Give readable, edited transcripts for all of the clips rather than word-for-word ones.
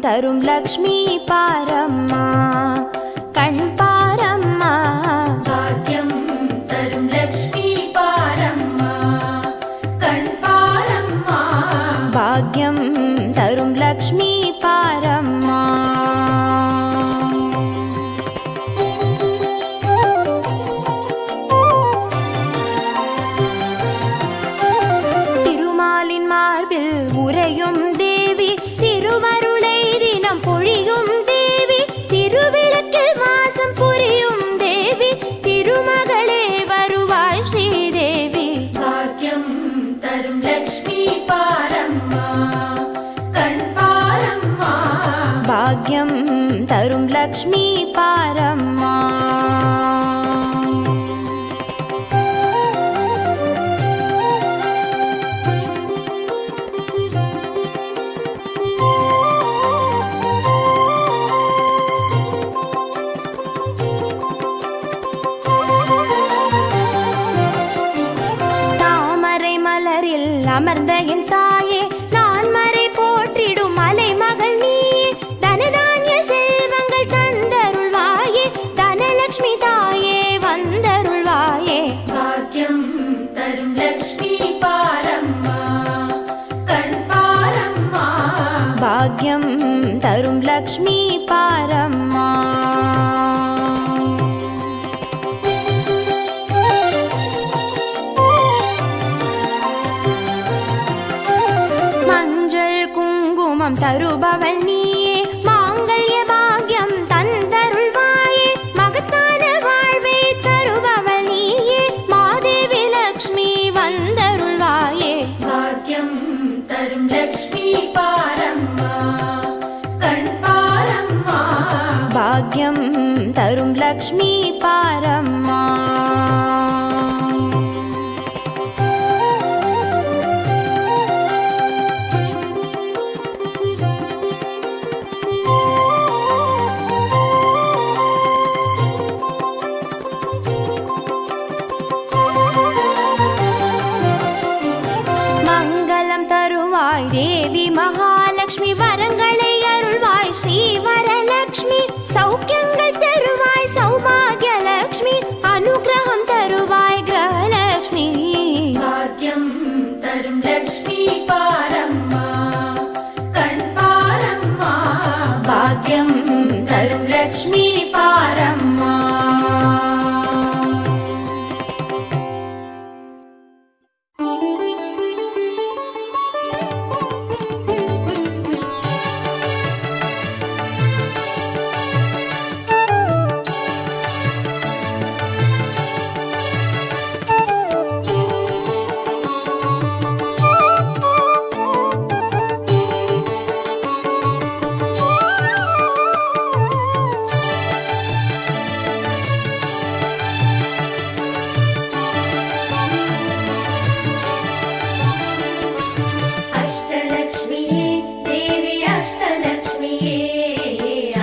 தரும் லக்ஷ்மி பாரம்மா கண் பாரம்மா. பாக்யம் தரும் லக்ஷ்மி பாரம்மா கண் பாரம்மா. பாக்யம் தரும் லக்ஷ்மி பாரம்மா. திருமாலின் மார்பில் உறையும் தேவி, திருமருளை தினம் பொழியும் தேவி, திருவிளக்கில் வாசம் புரியும் தேவி, திருமகளே வருவாய் ஸ்ரீதேவி. பாக்யம் தரும் லக்ஷ்மி பாரம்மா கண் பாரம்மா. பாக்யம் தரும் லக்ஷ்மி பாரம்மா. தாமரை மலரில் அமர்ந்த என் தாயே, நான் மறை போற்றிடும் மலை மகள் நீயே, தனதானிய செல்வங்கள் தந்தருள்வாயே, தனலட்சுமி தாயே வந்தருள்வாயே. பாக்யம் தரும் லக்ஷ்மி பாரம்மா கண் பாரம்மா. பாக்யம் தரும் லக்ஷ்மி பாரம்மா. மஞ்சள் குங்குமம் தருபவள் நீயே, மாங்கல்ய பாக்யம் தந்தருள்வாயே, மகத்தான வாழ்வை தருபவள் நீயே, மாதேவி லக்ஷ்மி வந்தருள்வாயே. பாக்யம் தரும் லக்ஷ்மி பாரம்மா கண் பாரம்மா. பாக்யம் தரும் லக்ஷ்மி பாரம்மா. மங்களம் தருவாய் தேவி மகாலட்சுமி, வரங்களை அருள்வாய் ஸ்ரீ வரலட்சுமி, சௌக்கியங்கள் தருவாய் சௌபாகியலட்சுமி, அனுகிரகம் தருவாய் கிரகலட்சுமி. பாக்யம் தரும் லக்ஷ்மி பாரம்மா கண் பாரம்மா. பாக்யம் தரும் லக்ஷ்மி பாரம்மா. அஷ்டலக்ஷ்மியே தேவி அஷ்டலக்ஷ்மியே.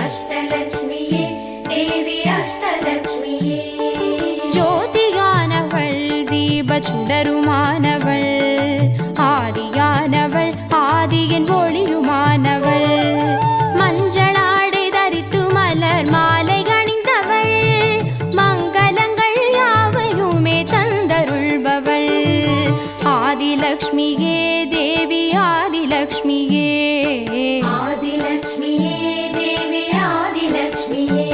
அஷ்டலக்ஷ்மியே தேவி அஷ்டலக்ஷ்மியே. ஜோதியானவள் தீப சுடருமானவள், ஆதியானவள் ஆதியின் ஒளியுமானவள், மஞ்சளாடை தரித்து மலர் மாலை அணிந்தவள், மங்களங்கள் யாவையுமே தந்தருள்பவள், ஆதிலக்ஷ்மியே தேவி ஆதிலக்ஷ்மியே. ஆதிலக்ஷ்மியே தேவி ஆதிலக்ஷ்மியே.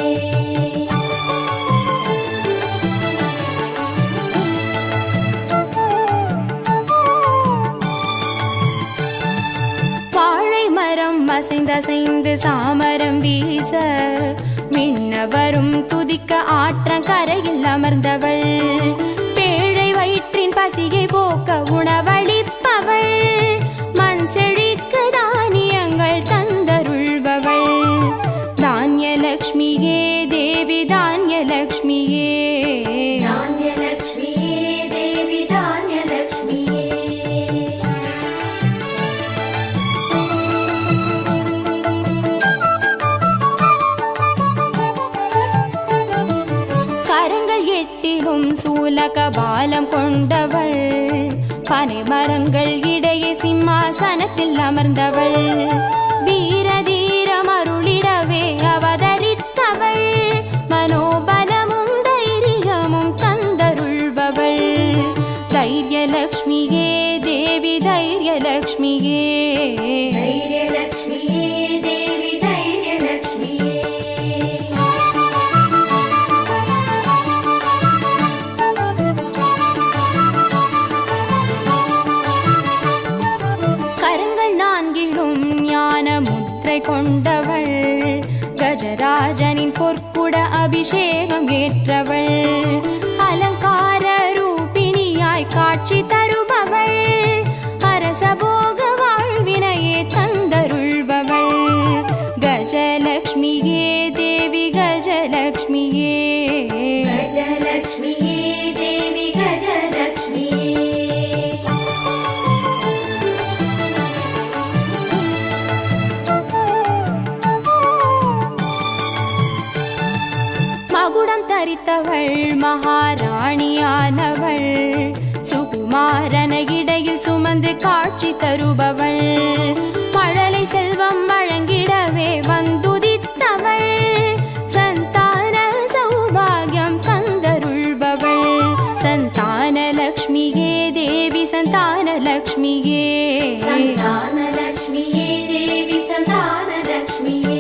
வாழை மரம் அசைந்தசைந்து சாமரம் வீச, மின்னவரும் துதிக்க ஆற்றங்கரையில் அமர்ந்தவள், பேழை வயிற்றின் பசியை போக்க உணவளிப்பவள், மண் செழிக்க தானியங்கள் தந்தருள்பவள், தானியலக்ஷ்மியே தேவி தானியலக்ஷ்மியே. தானியலக்ஷ்மியே தேவி தானியலக்ஷ்மியே. கரங்கள் எட்டிலும் சூலக பாலம் கொண்டவள், பனை மரங்கள் இடையே சிம்மாசனத்தில் அமர்ந்தவள், வீர தீர கொண்டவள் கஜராஜனின் பொற்குட அபிஷேகம் ஏற்றவள் அலங்கார ரூபிணியாய் காட்சி தருபவள் அரசபோக வாழ்வினையே தந்தருள்பவள் கஜலக்ஷ்மியே தேவி கஜலக்ஷ்மியே கஜலக்ஷ்மியே தேவி கஜலக்ஷ்மியே மகுடம் தரித்தவள் மகாராணியானவள் சுகுமாரன இடையில் சுமந்து காட்சி தருபவள் மழலை செல்வம் வழங்கிடவே வந்துதித்தவள் சந்தான சௌபாகியம் தந்தருள்பவள் சந்தான லக்ஷ்மியே தேவி சந்தான லக்ஷ்மியே சந்தான லக்ஷ்மியே தேவி சந்தான லக்ஷ்மியே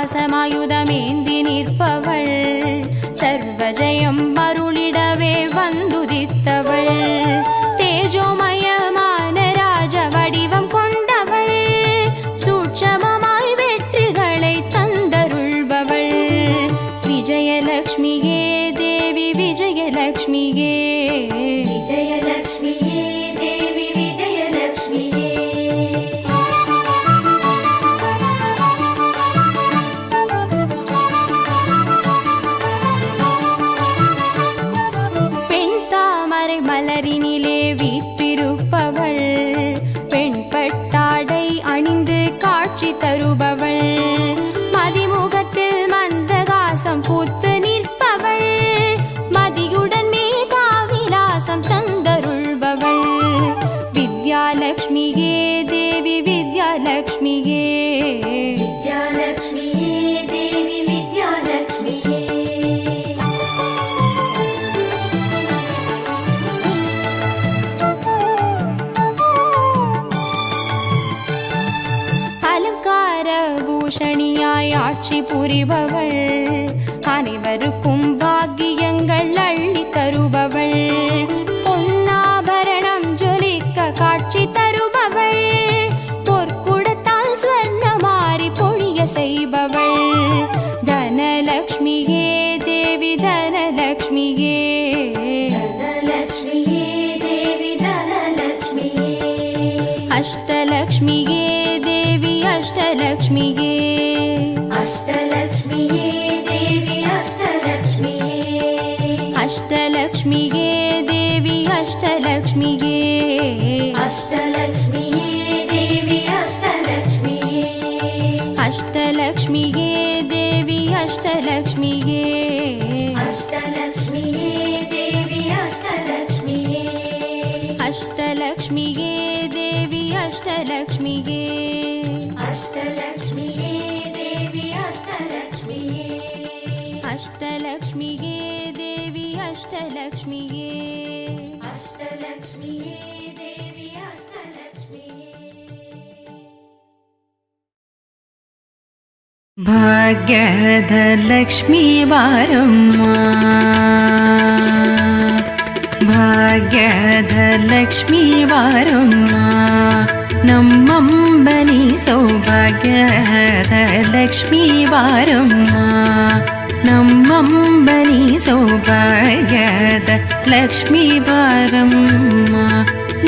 பாசமாயுதமேந்தி நிற்பவள் சர்வஜயம் அருளிடவே வந்துதித்தவள் தேஜோமயமான ராஜ வடிவம் கொண்டவள் சூட்சமமாய் வெற்றிகளை தந்தருள்பவள் விஜயலக்ஷ்மியே தேவி விஜயலக்ஷ்மியே விஜயலக்ஷ்மியே தேவி விஜயலக்ஷ்மியே மலரினிலே வீற்றிருப்பவள் பெண் பட்டாடை அணிந்து காட்சி தருபவள் மதிமுகத்தில் மந்தகாசம் பூத்து நிற்பவள் மதியுடன் மேகாவிலாசம் தந்தருள்பவள் வித்யாலக்ஷ்மியே தேவி வித்யாலக்ஷ்மியே வித்யாலக்ஷ்மியே தேவி வித்யாலக்ஷ்மியே பூஷணியாய் ஆட்சி புரிபவள் அனைவருக்கும் பாக்கியங்கள் அள்ளி தருபவள் பொன்னாபரணம் ஜொலிக்க காட்சி தருபவள் பொற்குடத்தால் ஸ்வர்ணமாரி பொழிய செய்பவள் தனலக்ஷ்மியே தேவி தனலக்ஷ்மியே தனலக்ஷ்மியே தேவி தனலக்ஷ்மியே அஷ்டலக்ஷ்மியே தேவி அஷ்டலக்ஷ்மியே அஷ்டலக்ஷ்மியே தேவி அஷ்டலக்ஷ்மியே அஷ்டலக்ஷ்மியே தேவி அஷ்டலக்ஷ்மியே அஷ்டலக்ஷ்மியே தேவி அஷ்டலக்ஷ்மியே அஷ்டலக்ஷ்மியே தேவி அஷ்டலக்ஷ்மியே அஷ்டலக்ஷ்மியே தேவி அஷ்டலக்ஷ்மியே அஷ்டலக்ஷ்மியே தேவி அஷ்டலக்ஷ்மியே அஷ்டலக்ஷ்மியே தேவி அஷ்டலக்ஷ்மியே அஷ்டலக்ஷ்மியே தேவி அஷ்டலக்ஷ்மியே அஷ்டலக்ஷ்மியே தேவி அஷ்டலக்ஷ்மியே ಭಾಗ್ಯದ ಲಕ್ಷ್ಮೀ ಬಾರಮ್ಮ ಭಾಗ್ಯದ ಲಕ್ಷ್ಮೀ ಬಾರಮ್ಮ ನಮ್ಮಂಬನಿ ಸೌಭಾಗ್ಯದ ಲಕ್ಷ್ಮೀ ಬಾರಮ್ಮ ನಮ್ಮಂಬನಿ ಸೌಭಾಗ್ಯದ ಲಕ್ಷ್ಮೀ ಬಾರಮ್ಮ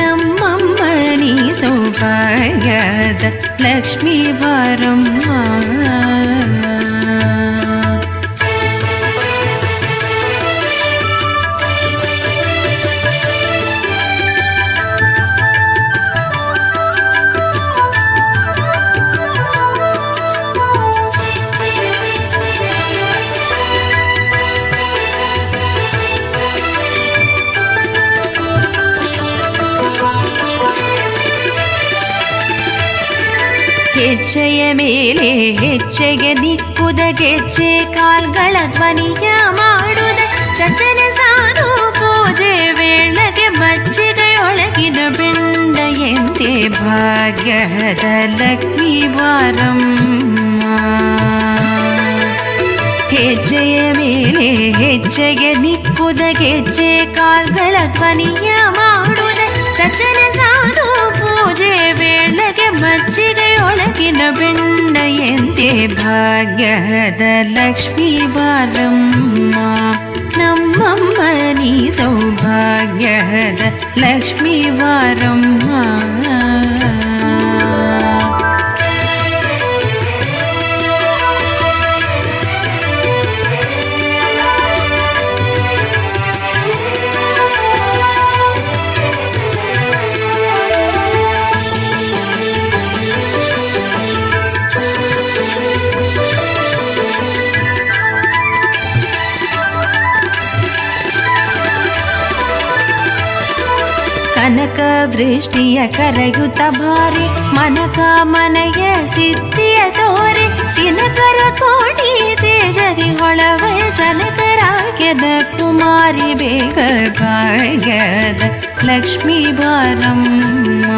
ನಮ್ಮಂಬನಿ ಸೌಭಾಗ್ಯದ ಲಕ್ಷ್ಮೀ ಬಾರಮ್ಮ ಹೆಜ್ಜೆಯ ಮೇಲೆ ಹೆಜ್ಜೆಗೆ ದಿಕ್ಕುದ ಗೆಜ್ಜೆ ಕಾಲ್ಗಳ ಧ್ವನಿಯ ಮಾಡುದ ಸಜ್ಜನ ಸಾಧು ಪೂಜೆ ವೇಳೆಗೆ ಮಜ್ಜಿಗೆಯೊಳಗಿನ ಬೆಂಡ ಎಂದೇ ಭಾಗ್ಯದ ಲಕ್ಷ್ಮೀ ಬಾರಮ್ಮ ಹೆಜ್ಜೆಯ ಮೇಲೆ ಹೆಜ್ಜೆಗೆ ನಿಕ್ಕುದ ಗೆಜ್ಜೆ ಕಾಲ್ಗಳ ಧ್ವನಿಯ ಮಾಡುದ ಸಜ್ಜನ ಸಾಧು ಪೂಜೆ ವೇಳೆಗೆ ಮಜ್ಜಿಗೆಯೊಳಗಿನ ಬೆಣ್ಣೆಯಂತೆ ಭಾಗ್ಯದ ಲಕ್ಷ್ಮೀ ಬಾರಮ್ಮ ನಮ್ಮಮ್ಮ ನೀ ಸೌಭಾಗ್ಯದ ಲಕ್ಷ್ಮೀ ಬಾರಮ್ಮ. ಕನಕ ವೃಷ್ಟಿಯ ಕರೆಯುತ್ತ ಭಾರಿ ಮನಕ ಮನೆಯ ಸಿದ್ಧಿಯ ತೋರಿ ದಿನಕರ ಕೋಟಿ ತೇಜದಿ ಹೊಳವ ಜನಕರಾಗ್ಯದ ಕುಮಾರಿ ಬೇಗ ಭಾಗ್ಯದ ಲಕ್ಷ್ಮೀ ಬಾರಮ್ಮ.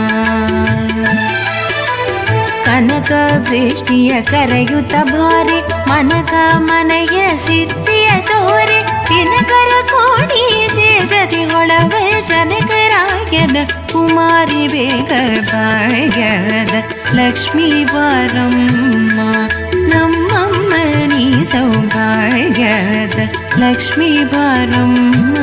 ಕನಕ ವೃಷ್ಟಿಯ ಕರೆಯುತ್ತ ಭಾರಿ ಮನಕ ಮನೆಯ ಸಿದ್ಧಿಯ ತೋರಿ ದಿನಕರ ಕೋಟಿ ತೇಜದಿ ಹೊಳವ ಜನಕರಾಗ್ಯದ ಕುಮಾರಿ ಬೇಗ ಭಾಗ್ಯದ ಲಕ್ಷ್ಮೀ ಬಾರಮ್ಮ ನಮ್ಮಮ್ಮ ನೀ ಸೌಭಾಗ್ಯದ ಲಕ್ಷ್ಮೀ ಬಾರಮ್ಮ.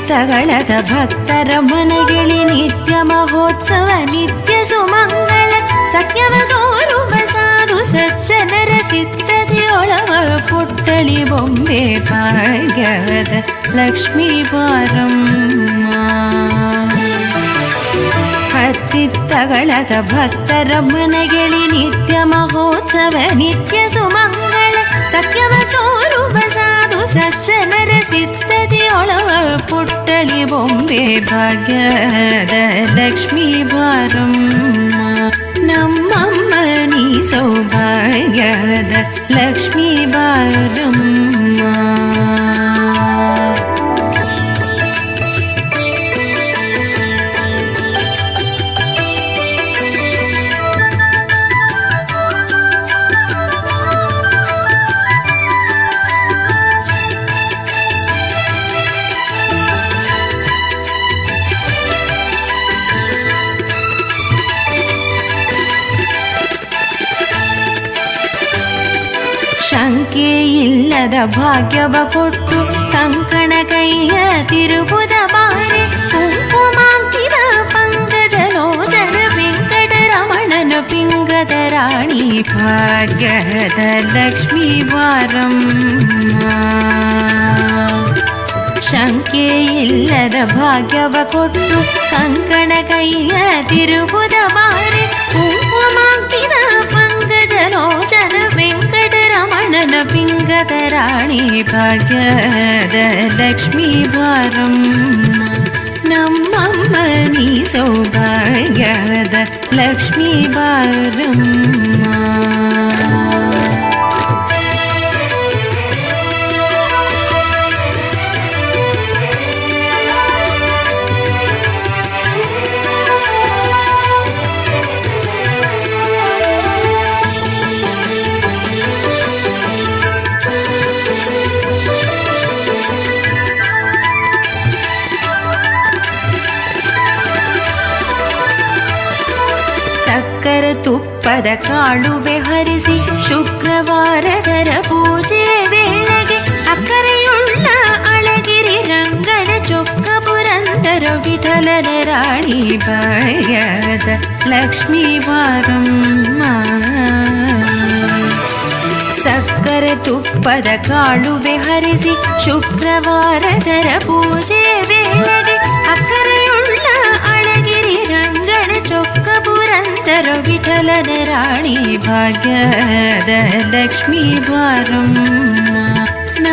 ತಗಳದ ಭಕ್ತರ ಮನೆಗಿಳಿ ನಿತ್ಯ ಮಹೋತ್ಸವ ನಿತ್ಯ ಸುಮಂಗಳ ಸತ್ಯವ ತೋರುವ ಸಾಧು ಸಜ್ಜನರ ಸಿದ್ಧತೆಯೊಳವ ಪುಟ್ಟಳಿ ಬೊಂಬೆ ಭಾಗ್ಯದ ಲಕ್ಷ್ಮೀ ಬಾರಮ್ಮ. ಹತ್ತಿತ್ತಗಳದ ಭಕ್ತರ ಮನೆಗಿಳಿ ನಿತ್ಯ ಮಹೋತ್ಸವ ನಿತ್ಯ ಸುಮಂಗಳ ಸತ್ಯವ ತೋರುವ ಸಾಧು ಸಜ್ಜನರ ಸಿದ್ಧತೆಯೊಳವ ಪುಟ್ಟಳಿ ಬೊಂಬೆ ಭಾಗ್ಯದ ಲಕ್ಷ್ಮೀ ಬಾರಮ್ಮ ನಮ್ಮಮ್ಮ ನೀ ಸೌಭಾಗ್ಯದ ಲಕ್ಷ್ಮೀ ಬಾರಮ್ಮ. ಶಂಕೆ ಇಲ್ಲದ ಭಾಗ್ಯವ ಕೊಟ್ಟು ಕಂಕಣ ಕೈಯ ತಿರುಬುದ ಬಾರಿ ಕುಂಕುಮಾಂಕಿತ ಪಂಕಜಲೋಚನ ವೆಂಕಟರಮಣನ ಪಿಂಗದ ರಾಣಿ ಭಾಗ್ಯದ ಲಕ್ಷ್ಮೀ ಬಾರಮ್ಮ. ಶಂಕೆ ಇಲ್ಲದ ಭಾಗ್ಯವ ಕೊಟ್ಟು ಕಂಕಣ ಕೈಯ ತಿರುಬುದ ಬಾರಿ ಕುಂಕುಮಾಂಕಿತ ಪಂಕಜಲೋಚನ ವೆಂಕಟರಮಣನ ಪಿಂಗದ ರಾಣಿ ಭಾಗ್ಯದ ಲಕ್ಷ್ಮೀ ಬಾರಮ್ಮ ನಮ್ಮಮ್ಮ ನೀ ಸೌಭಾಗ್ಯದ ಲಕ್ಷ್ಮೀ ಬಾರಮ್ಮ. ಸಕ್ಕರ ತುಪ್ಪದ ಕಾಳುವೆ ಹರಿಸಿ ಶುಕ್ರವಾರದರ ಪೂಜೆ ವೇಳೆಗೆ ಅಕ್ಕರೆಯುಳ್ಳ ಅಳಗಿರಿ ರಂಗನ ಚೊಕ್ಕ ಪುರಂದರ ವಿಠಲನ ರಾಣಿ ಭಾಗ್ಯದ ಲಕ್ಷ್ಮೀ ಬಾರಮ್ಮ. ಸಕ್ಕರೆ ತುಪ್ಪದ ಕಾಳುವೆ ಹರಿಸಿ ಶುಕ್ರವಾರದರ ಪೂಜೆ ವೇಳೆಗೆ ಅಕ್ಕರೆಯುಳ್ಳ ಅಳಗಿರಿ ರಂಗನ ಚೊಕ್ಕ ಪುರಂದರ ವಿಠಲನ ರಾಣಿ ಭಾಗ್ಯದ ಲಕ್ಷ್ಮೀ ಬಾರಮ್ಮ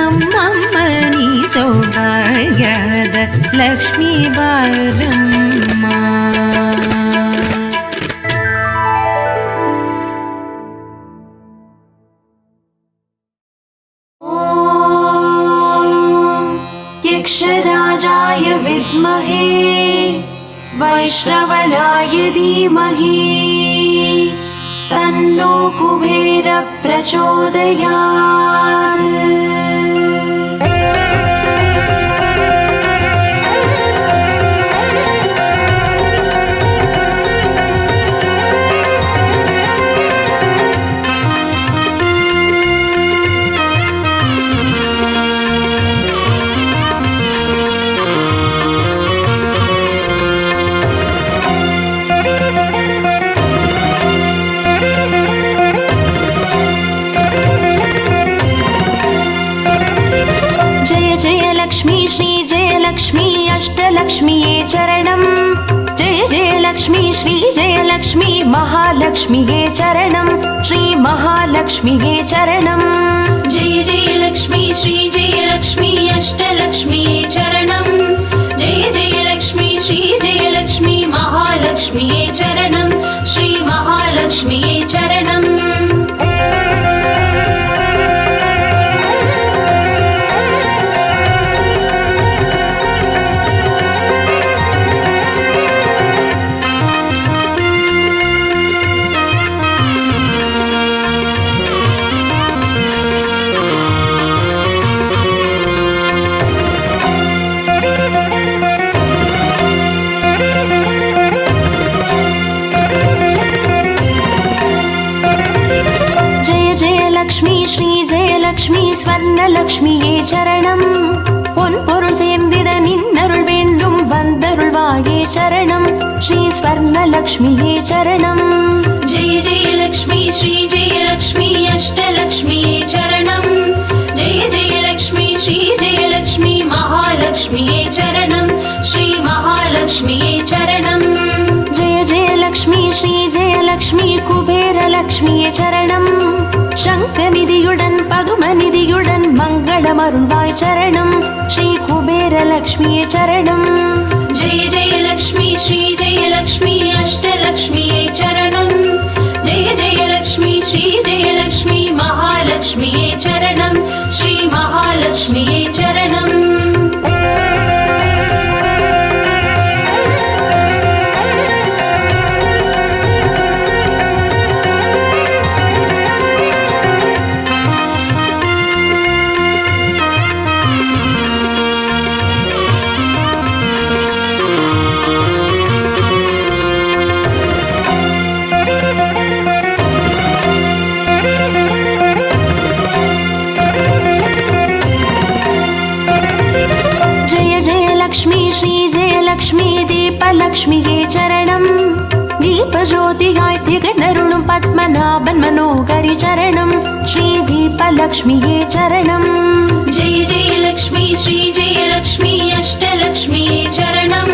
ನಮ್ಮಮ್ಮ ನೀ ಸೌಭಾಗ್ಯದ ಲಕ್ಷ್ಮೀ ಬಾರಮ್ಮ. यक्षराजाय विद्महे वैश्रवणाय धीमहि तन्नो कुबेर प्रचोदयात्. अष्टलक्ष्मीये चरणं. जय जय लक्ष्मी श्री जय लक्ष्मी महालक्ष्मीये चरणं. श्री महालक्ष्मीये चरणं. जय जय लक्ष्मी श्री जय लक्ष्मी अष्टलक्ष्मीये चरणं. जय जय लक्ष्मी श्री जय लक्ष्मी महालक्ष्मीये चरणं. श्री महालक्ष्मीये चरणं. ஸ்வர்ணலக்ஷ்மியே சரணம். பொன் பொருள் சேர்ந்திட நின்னருள் வேண்டும் வந்தருள்வாயே சரணம். ஸ்ரீ ஸ்வர்ணலக்ஷ்மியே சரணம். जय जय लक्ष्मी श्री जय लक्ष्मी अष्टलक्ष्मीये चरणं. जय जय लक्ष्मी श्री जय लक्ष्मी महालक्ष्मीये चरणं. श्री महालक्ष्मीये चरणं. जय जय लक्ष्मी श्री जय लक्ष्मी कुबेरलक्ष्मिये चरणं. शङ्खनिधियुடன் பதுமநிதியுடன் மங்களமருள்வாய் சரணம். ஸ்ரீ குபேரலக்ஷ்மியே சரணம். जय जय लक्ष्मी श्री जय लक्ष्मी अष्टलक्ष्मीये चरणं. जय जय लक्ष्मी श्री जय लक्ष्मी महालक्ष्मीये चरणं. श्री महालक्ष्मीये चरणं. லக்ஷ்மியே சரணம். தீபஜோதியாய் திகழருளும் பத்மநாபன் மனோகரி சரணம். ஸ்ரீ தீபலக்ஷ்மியே சரணம். जय जय लक्ष्मी श्री जय लक्ष्मी अष्टलक्ष्मीये चरणं.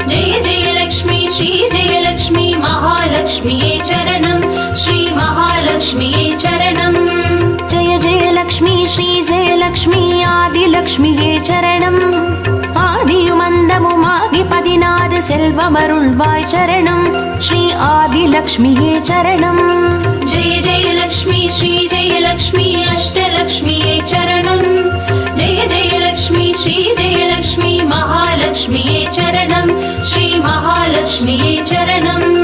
जय जय लक्ष्मी श्री जय लक्ष्मी महालक्ष्मीये चरणं. श्री महालक्ष्मीये चरणं. जय जय लक्ष्मी श्री जय लक्ष्मी आदिलक्ष्मिये चरणं. ஆதியுமந்தமுமாகி 16 செல்வமருள்வாய் சரணம். ஸ்ரீ ஆதிலக்ஷ்மியே சரணம். जय जय लक्ष्मी श्री जय लक्ष्मी अष्टलक्ष्मीये चरणं. जय जय लक्ष्मी श्री जय लक्ष्मी महालक्ष्मीये चरणं. श्री महालक्ष्मीये चरणं.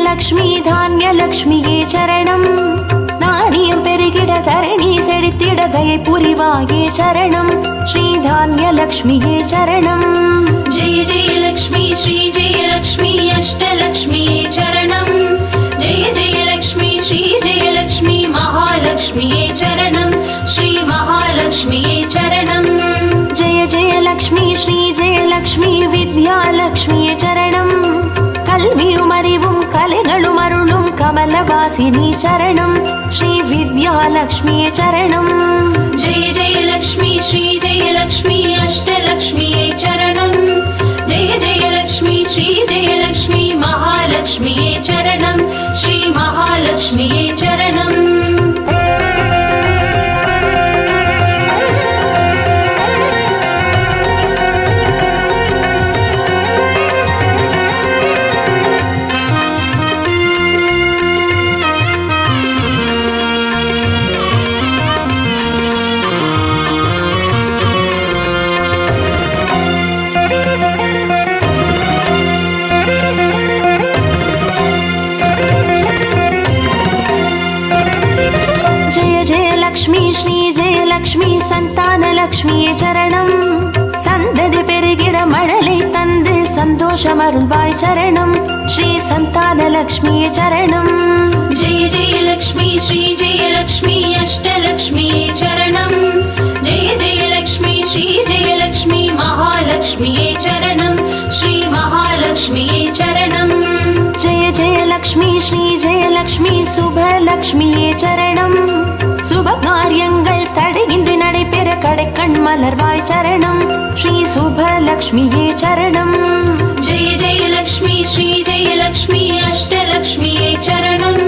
லக்ஷ்மி தானியலக்ஷ்மியே சரணம். நாரியம் பெருகிட தரணி செழித்திட தயை புரிவாயே சரணம். ஸ்ரீ தானியலக்ஷ்மியே சரணம். जय जय लक्ष्मी श्री जय लक्ष्मी अष्टलक्ष्मीये चरणं. जय जय लक्ष्मी श्री जय लक्ष्मी महालक्ष्मीये चरणं. महालक्ष्म्यै चरणम् जय जय लक्ष्मी श्री जय लक्ष्मी विद्यालक्ष्मिये चरणम् कल्वियुम அறிவும் கலைகளும் அருளும் கமலவாசினி சரணம் ஸ்ரீ வித்யாலக்ஷ்மியே சரணம் जय जय लक्ष्मी श्री जय लक्ष्मी अष्टलक्ष्म्यै चरणम् जय जय लक्ष्मी श्री जय लक्ष्मी महालक्ष्म्यै चरणम् श्री महालक्ष्म्यै चरणम् சந்தானலக்ஷ்மியே சரணம் சந்ததி பெருகிட மழலை தந்து சந்தோஷமருள்வாய் சரணம் ஸ்ரீ சந்தானலக்ஷ்மியே சரணம் जय जय लक्ष्मी श्री जय लक्ष्मी अष्टलक्ष्म्यै चरणम् जय जय लक्ष्मी श्री जय लक्ष्मी महालक्ष्म्यै चरणम् श्री महालक्ष्म्यै चरणम् जय जय लक्ष्मी श्री जय लक्ष्मी சுபலக்ஷ்மியே சரணம் சுப காரியங்கள் தடையின்றி நடைபெற கடைக்கண் மலர்வாய் சரணம் ஸ்ரீ சுபலக்ஷ்மியே சரணம் जय जय लक्ष्मी श्री जय लक्ष्मी अष्टलक्ष्म्यै चरणम्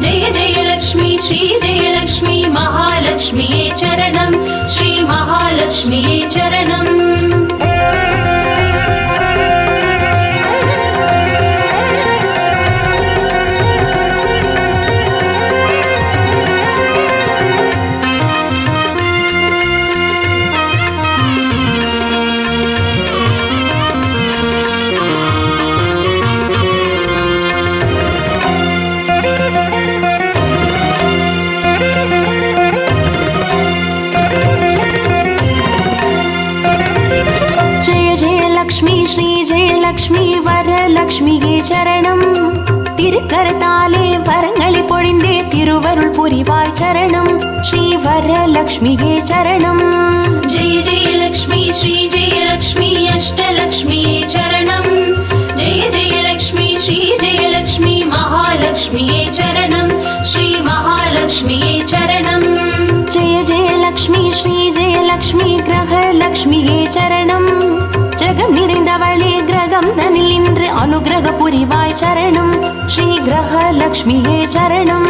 जय जय लक्ष्मी श्री जय लक्ष्मी महालक्ष्म्यै चरणम् श्री महालक्ष्म्यै चरणम् லக்ஷ்மி வரலக்ஷ்மியே சரணம் திருக்கரத்தாலே வரங்களை பொழிந்தே திருவருள் புரிவாய் சரணம் ஸ்ரீ வரலக்ஷ்மியே சரணம் जय जय लक्ष्मी श्री जय लक्ष्मी अष्टलक्ष्म्यै चरणम् जय जय लक्ष्मी श्री जय लक्ष्मी महालक्ष्म्यै चरणम् श्री महालक्ष्म्यै चरणम् जय जय लक्ष्मी श्री जय लक्ष्मी கிரகலக்ஷ்மியே சரணம் ஜெகம் நிறைந்தவளே கிரகம் தனில் இன்று அனுகிரக புரிவாய் சரணம் ஸ்ரீ கிரகலக்ஷ்மியே சரணம்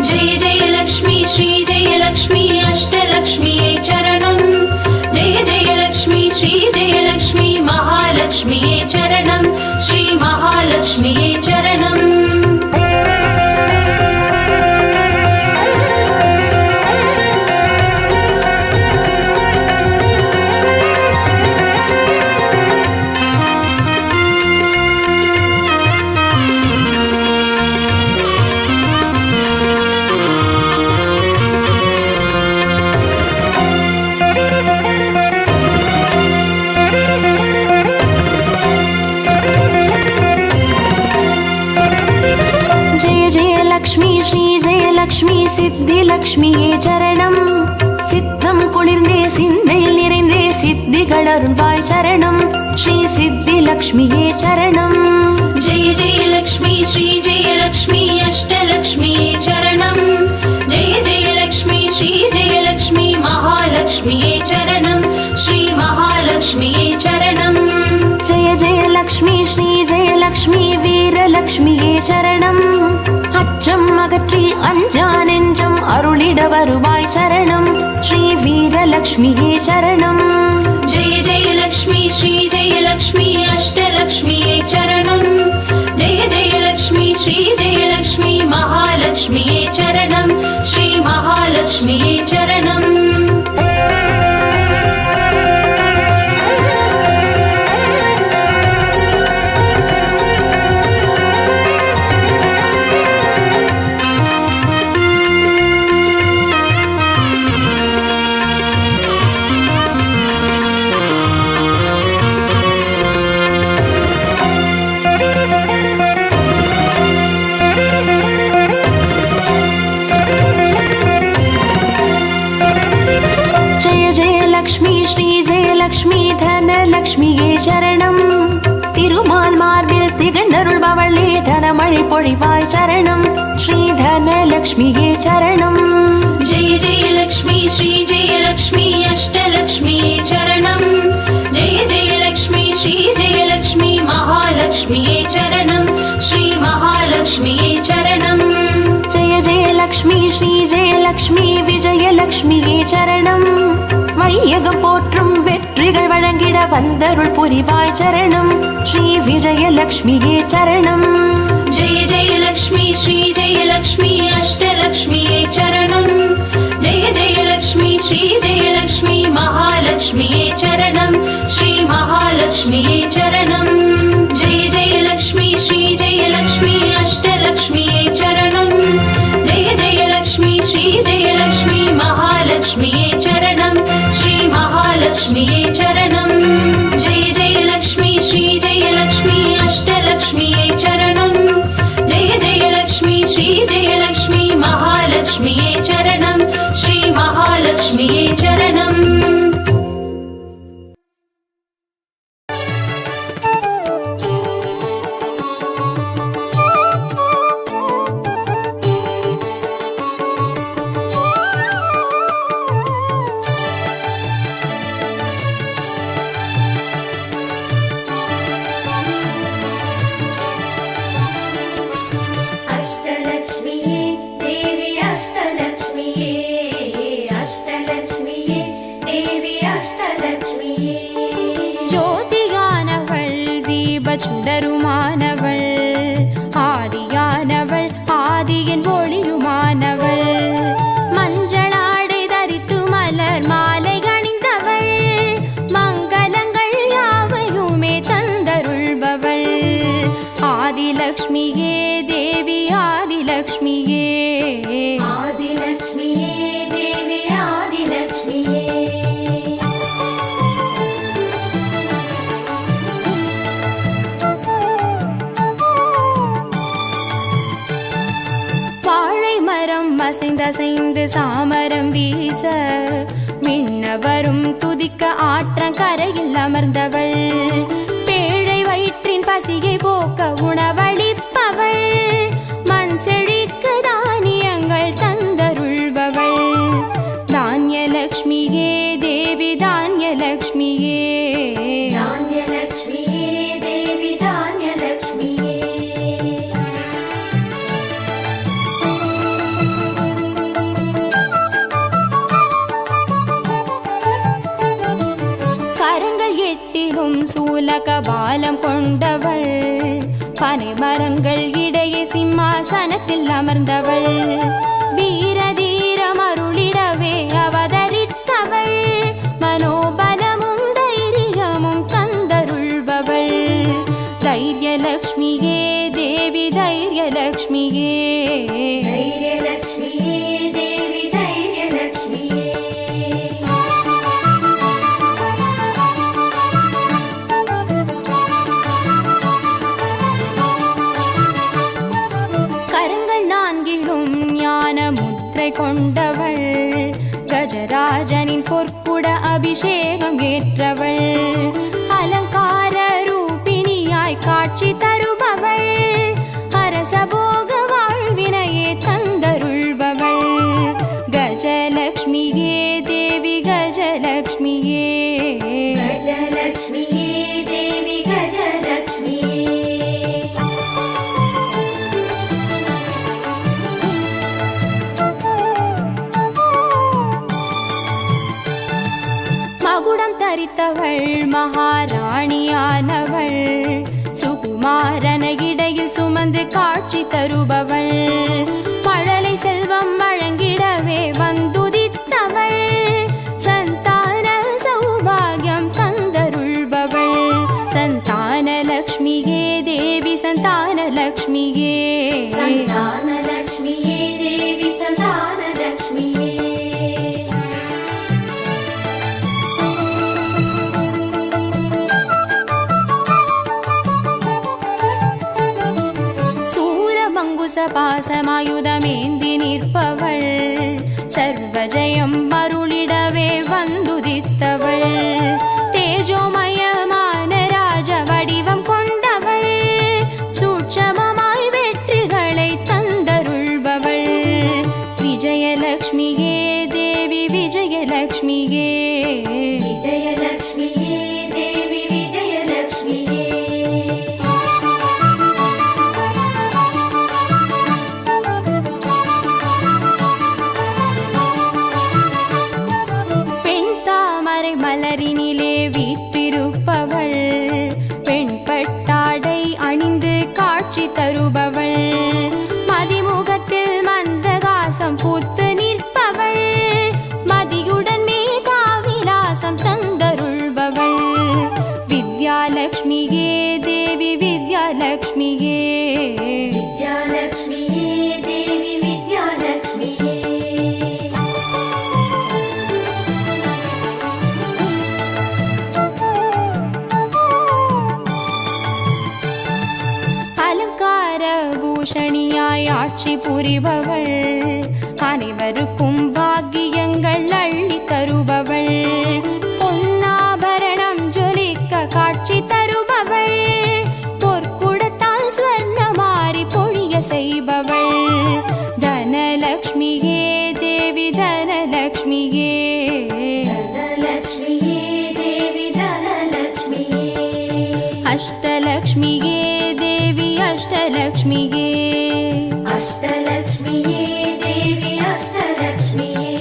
जय जय लक्ष्मी श्री जय लक्ष्मी अष्टलक्ष्म्यै चरणम् जय जय लक्ष्मी श्री जय लक्ष्मी महालक्ष्म्यै चरणम् श्री महालक्ष्म्यै चरणम् லக்ஷ்மி சித்தி லக்ஷ்மியே சரணம் சித்தம் குளிர்ந்தே சிந்தையில் நிறைந்தே சித்திகள் அருள்வாய் சரணம் ஸ்ரீ சித்தி லக்ஷ்மியே சரணம் जय जय लक्ष्मी श्री जय लक्ष्मी अष्टलक्ष्म्यै चरणम् जय जय लक्ष्मी श्री जय लक्ष्मी महालक्ष्म्यै चरणम् श्री महालक्ष्म्यै चरणम् जय जय लक्ष्मी श्री जय लक्ष्मी வீரலக்ஷ்மியே சரணம் அச்சம் அகற்றி அஞ்சா நெஞ்சம் அருளிட வருவாய் சரணம் ஸ்ரீ வீரலக்ஷ்மியே சரணம் जय जय लक्ष्मी श्री जय लक्ष्मी अष्टलक्ष्म्यै चरणम् जय जय लक्ष्मी श्री जय लक्ष्मी महालक्ष्म्यै चरणम् श्री महालक्ष्म्यै चरणम् லக்ஷ்மி தனலக்ஷ்மியே சரணம். திருமால் மார்பில் திகழ்ந்தருள்பவளே தனமழை பொழிவாய் சரணம். ஸ்ரீ தனலக்ஷ்மியே சரணம். जय जय लक्ष्मी श्री जय लक्ष्मी अष्टलक्ष्मी चरणं. जय जय लक्ष्मी श्री जय लक्ष्मी महालक्ष्मी चरणं. श्री महालक्ष्मी चरणं. ஜெய ஜெய லக்ஷ்மி ஸ்ரீ ஜெய லக்ஷ்மி விஜயலக்ஷ்மியே சரணம். வையகம் போற்றும் வெற்றிகள் வழங்கிட வந்தருள் புரிவாய் சரணம். ஸ்ரீ விஜயலக்ஷ்மியே சரணம். जय जय लक्ष्मी श्री जय लक्ष्मी अष्टलक्ष्मी चरणं. जय जय लक्ष्मी श्री जय लक्ष्मी महालक्ष्मी चरणं. श्री महालक्ष्मी चरणं. जय जय लक्ष्मी श्री जय लक्ष्मी अष्टलक्ष्मी चरणं. जय जय लक्ष्मी श्री जय लक्ष्मी महालक्ष्मी चरणं. श्री महालक्ष्मी चरणं. जय जय लक्ष्मी श्री जय लक्ष्मी अष्टलक्ष्मी चरणं. जय जय लक्ष्मी श्री जय लक्ष्मी महालक्ष्मी चरणं. श्री महालक्ष्मी चरणं. अष्टलक्ष्मीये देवी अष्टलक्ष्मीये अष्टलक्ष्मीये देवी अष्टलक्ष्मीये ஜோதியானவள் தீபச்சுடருமானவள் ஆதியானவள் ஆதியின் ஒளியுமானவள் மஞ்சளாடை தரித்து மலர் மாலை அணிந்தவள் மங்களங்கள் யாவையுமே தந்தருள்பவள் ஆதிலக்ஷ்மியே தேவி ஆதிலக்ஷ்மியே आदिलक्ष्मीये देवी आदिलक्ष्मीये வாழை மரம் அசைந்தசைந்து சாமரம் வீச மின்னவரும் துதிக்க ஆற்றங்கரையில் அமர்ந்தவள் பேழை வயிற்றின் பசியை போக்க உணவளிப்பவள் மண் செழிக்க தானியங்கள் தந்தருள்பவள் தானியலக்ஷ்மியே தேவி தானியலக்ஷ்மியே धान्यलक्ष्मीये देवी धान्यलक्ष्मीये கரங்கள் எட்டிலும் சூலகபாலம் கொண்டவள் பனை மரங்கள் இடையே சிம்மாசனத்தில் அமர்ந்தவள் வீரதீரம் அருளிடவே அவதரித்தவள் மனோபலமும் தைரியமும் தந்தருள்பவள் தைரியலக்ஷ்மியே தேவி தைரியலக்ஷ்மியே धैर्यलक्ष्मीये देवी धैर्यलक्ष्मीये கரங்கள் நான்கிலும் ஞான முத்திரை கொண்டவள் கஜராஜனின் பொற்குட அபிஷேகம் ஏற்றவள் அலங்கார ரூபிணியாய் காட்சி தருபவள் அரசபோக வாழ்வினையே தந்தருள்பவள் கஜலக்ஷ்மியே தேவி கஜலக்ஷ்மியே गजलक्ष्मीये देवी गजलक्ष्मीये மகுடம் தரித்தவள் மகாராணியானவள் சுகுமாரன இடையில் சுமந்து காட்சி தருபவள் மழலை செல்வம் வழங்கிடவே வந்துதித்தவள் சந்தான சௌபாகியம் தந்தருள்பவள் சந்தான லக்ஷ்மியே தேவி சந்தான லக்ஷ்மியே सन्तानलक्ष्मीये देवी सन्तानलक्ष्मीये பாசமாயுதமேந்தி நிற்பவள் சர்வஜயம் அருளிடவே வந்துதித்தவள் தேஜோமயமான ராஜ வடிவம் கொண்டவள், சூட்சமமாய் வெற்றிகளை தந்தருள்பவள். விஜயலக்ஷ்மியே தேவி விஜயலக்ஷ்மியே, விஜயலக்ஷ்மியே தேவி விஜயலக்ஷ்மியே. பெண் தாமரை மலரினிலே வீற்றிருப்பவள், பெண் பட்டாடை அணிந்து காட்சி தருபவள், மதிமுகத்தில் மந்தகாசம் பூத்து நிற்பவள், மதியுடன் மேகாவிலாசம் தந்தருள்பவள். வித்யாலக்ஷ்மியே தேவி வித்யாலக்ஷ்மியே, வித்யாலக்ஷ்மியே தேவி வித்யாலக்ஷ்மியே. அலங்கார பூஷணியாய் ஆட்சி புரிபவள், அனைவருக்கும் பாக்கியங்கள் அள்ளி தருபவள், பொன்னாபரணம் ஜொலிக்க காட்சி தருபவள், பொற்குடத்தால் ஸ்வர்ணமாரி பொழிய செய்பவள். தனலக்ஷ்மியே தேவி தனலக்ஷ்மியே, தனலக்ஷ்மியே தேவி தனலக்ஷ்மியே. அஷ்டலக்ஷ்மியே தேவி அஷ்டலக்ஷ்மியே, அஷ்டலக்ஷ்மியே தேவி அஷ்டலக்ஷ்மியே.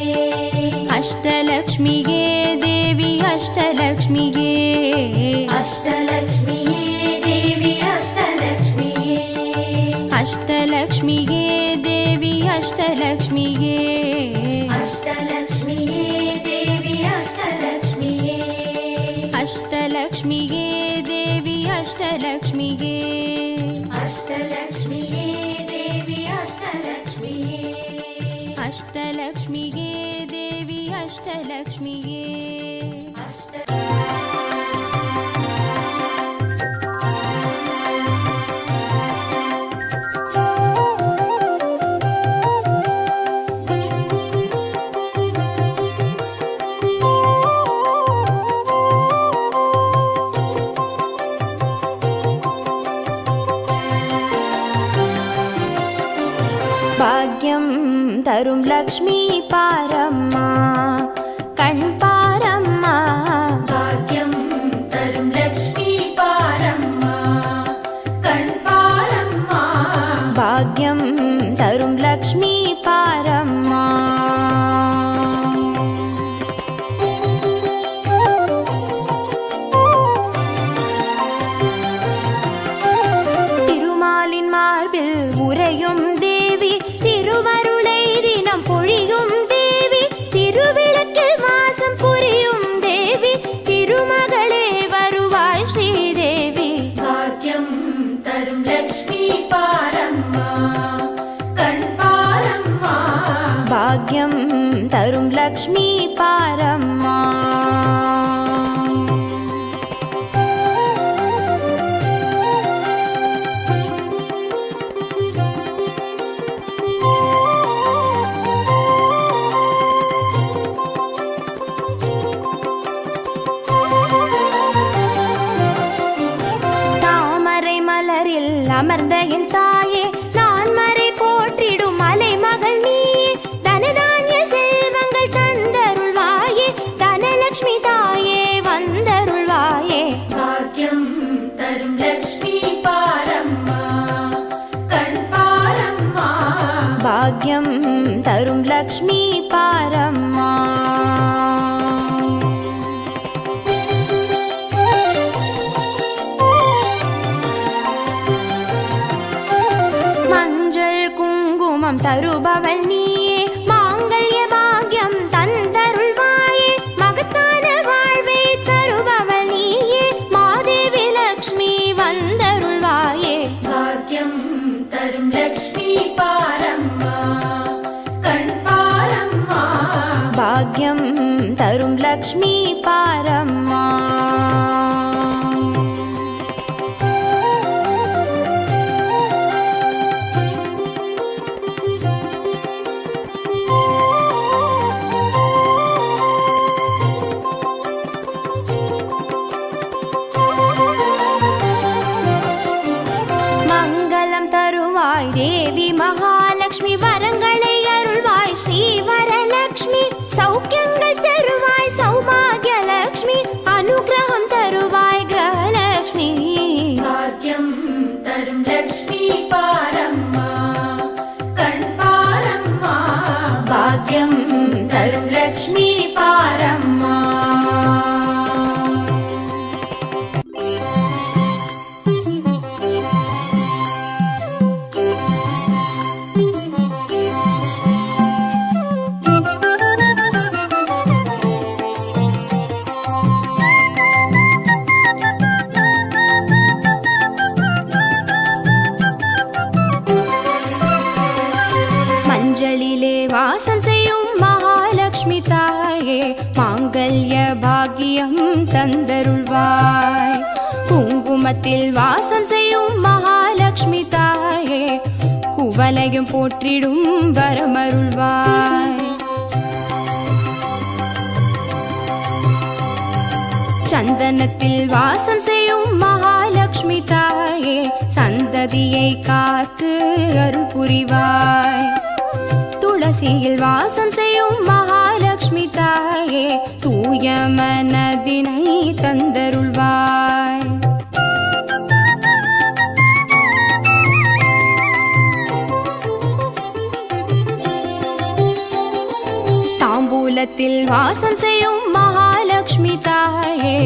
அஷ்டலக்ஷ்மியே தேவி அஷ்டலக்ஷ்மியே, அஷ்டலக்ஷ்மியே தேவி அஷ்டலக்ஷ்மியே. அஷ்டலக்ஷ்மியே தேவி அஷ்டலக்ஷ்மியே. அஷ்டலக்ஷ்மியே தேவி அஷ்டலக்ஷ்மியே. அஷ்டலக்ஷ்மியே தேவி அஷ்டலக்ஷ்மியே. அஷ்டலக்ஷ்மியே தேவி அஷ்டலக்ஷ்மியே. அஷ்டலக்ஷ்மியே தேவி அஷ்டலக்ஷ்மியே. பாக்யம் தரும் லக்ஷ்மி பாரம்மா, கண் பாரம்மா. பாக்யம் தரும் லக்ஷ்மி பாரம்மா, கண் பாரம்மா. பாக்யம் தரும் லக்ஷ்மி பாரம்மா. திருமாலின் மார்பில் உறையும் தேவி, திருவருளை தினம் பொழியும் தேவி, திருவிளக்கில் வாசம் புரியும் தேவி, திருமகளே வருவாய் ஸ்ரீதேவி. பாக்யம் தரும் லக்ஷ்மி பாரம்மா, கண் பாரம்மா. பாக்யம் தரும் லக்ஷ்மி பாரம்மா. தாமரை மலரில் அமர்ந்த என் தாயே, நான் மறை போற்றிடும் மலை மகள் நீயே, தனதானிய செல்வங்கள் தந்தருள்வாயே, தனலக்ஷ்மி தாயே வந்தருள்வாயே. பாக்யம் தரும் லக்ஷ்மி பாரம்மா, கண் பாரம்மா. பாக்யம் தரும் லக்ஷ்மி பாரம்மா. மஞ்சள் குங்குமம் தருபவள் நீயே, மாங்கல்ய பாக்யம் தந்தருள்வாயே, மகத்தான வாழ்வை தருபவள் நீயே, மாதேவி லக்ஷ்மி வந்தருள்வாயே. பாக்யம் தரும் லக்ஷ்மி பாரம்மா, கண் பாரம்மா. பாக்யம் தரும் லக்ஷ்மி பாரம்மா. தருள்வாய் தேவி மகாலட்சுமி வரங்களை அருள்வாய் ஸ்ரீ வரலட்சுமி சௌக்கியங்கள் தருவாய் சௌபாகியலட்சுமி அனுகிரகம் தருவாய் கிரகலட்சுமி பாக்யம் தரும் லக்ஷ்மி பாரம்மா கண் பாரம்மா பாக்யம் தரும் லக்ஷ்மி பாரம்மா மஞ்சளிலே வாசம் செய்யும் மகாலட்சுமி தாயே மாங்கல்ய பாக்கியம் தந்தருள்வாய் குங்குமத்தில் வாசம் செய்யும் மகாலட்சுமி தாயே குவலையும் போற்றிடும் வரமருள்வாய் சந்தனத்தில் வாசம் செய்யும் மகாலட்சுமி தாயே சந்ததியை காத்து அருள் புரிவாய் துளசியில் வாசம் செய்யும் மகாலட்சுமி தாயே தூய மனதினை தந்தருள்வாய் தாம்பூலத்தில் வாசம் செய்யும் மகாலட்சுமி தாயே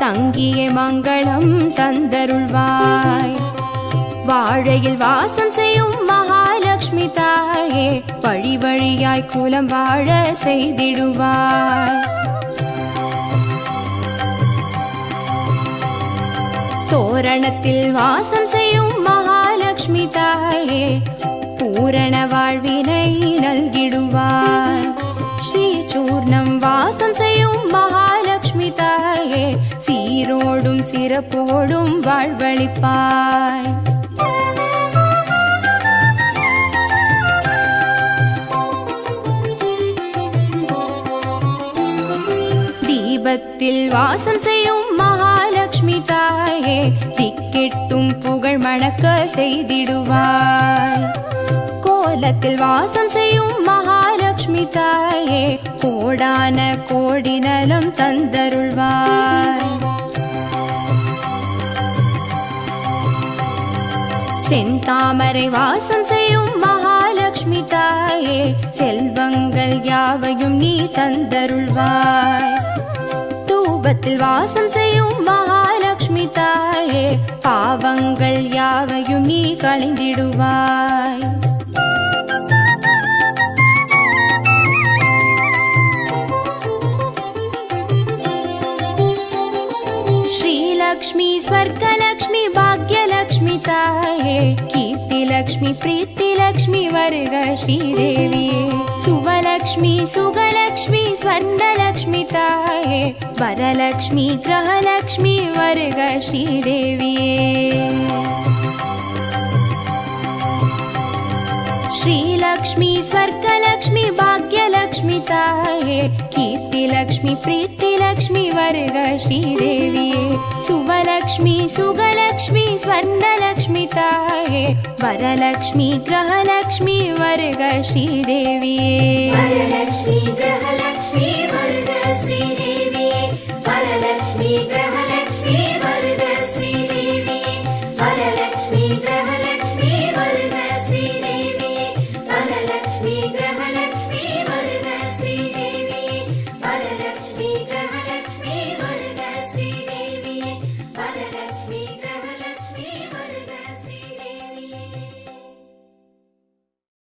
தங்கிய மங்களம் தந்தருள்வாய் வாழையில் வாசம் செய்யும் மகாலட்சுமி தாயே வழி வழியாய் குலம் வாழ செய்திடுவாய் தோரணத்தில் வாசம் செய்யும் மகாலட்சுமி தாயே பூரண வாழ்வினை நல்கிடுவாய் ஸ்ரீ சூர்ணம் வாசம் செய்யும் மகாலட்சுமி தாயே சீரோடும் சிறப்போடும் வாழ்வளிப்பாய் தீபத்தில் வாசம் செய்யும் மகாலட்சுமி தாயே திக்கெட்டும் புகழ் மணக்க செய்திடுவாய் கோலத்தில் வாசம் செய்யும் மகாலட்சுமி தாயே கோடான கோடி நலம் தந்தருள்வாய் செந்தாமரை வாசம் செய்யும் மகாலட்சுமி தாயே செல்வங்கள் யாவையும் நீ தந்தருள்வாய் தூபத்தில் வாசம் செய்யும் மகாலட்சுமி தாயே பாவங்கள் யாவையும் நீ களைந்திடுவாய் श्रीलक्ष्मी स्वर्गलक्ष्मी भाग्यलक्ष्मी ताये कीर्तिलक्ष्मी प्रीतिलक्ष्मी वर्ग श्रीदेविये सुवलक्ष्मी सुगलक्ष्मी स्वर्णलक्ष्मी ताये वरलक्ष्मी ग्रहलक्ष्मी वर्ग श्रीदेविये श्रीलक्ष्मी स्वर्गलक्ष्मी भाग्यलक्ष्मी ताये कीर्तिलक्ष्मी प्रीतिलक्ष्मी वर्ग श्रीदेविये सुवलक्ष्मी सुगलक्ष्मी स्वर्णलक्ष्मी ताये वरलक्ष्मी ग्रहलक्ष्मी वर्ग श्रीदेविये वरलक्ष्मी ग्रहलक्ष्मी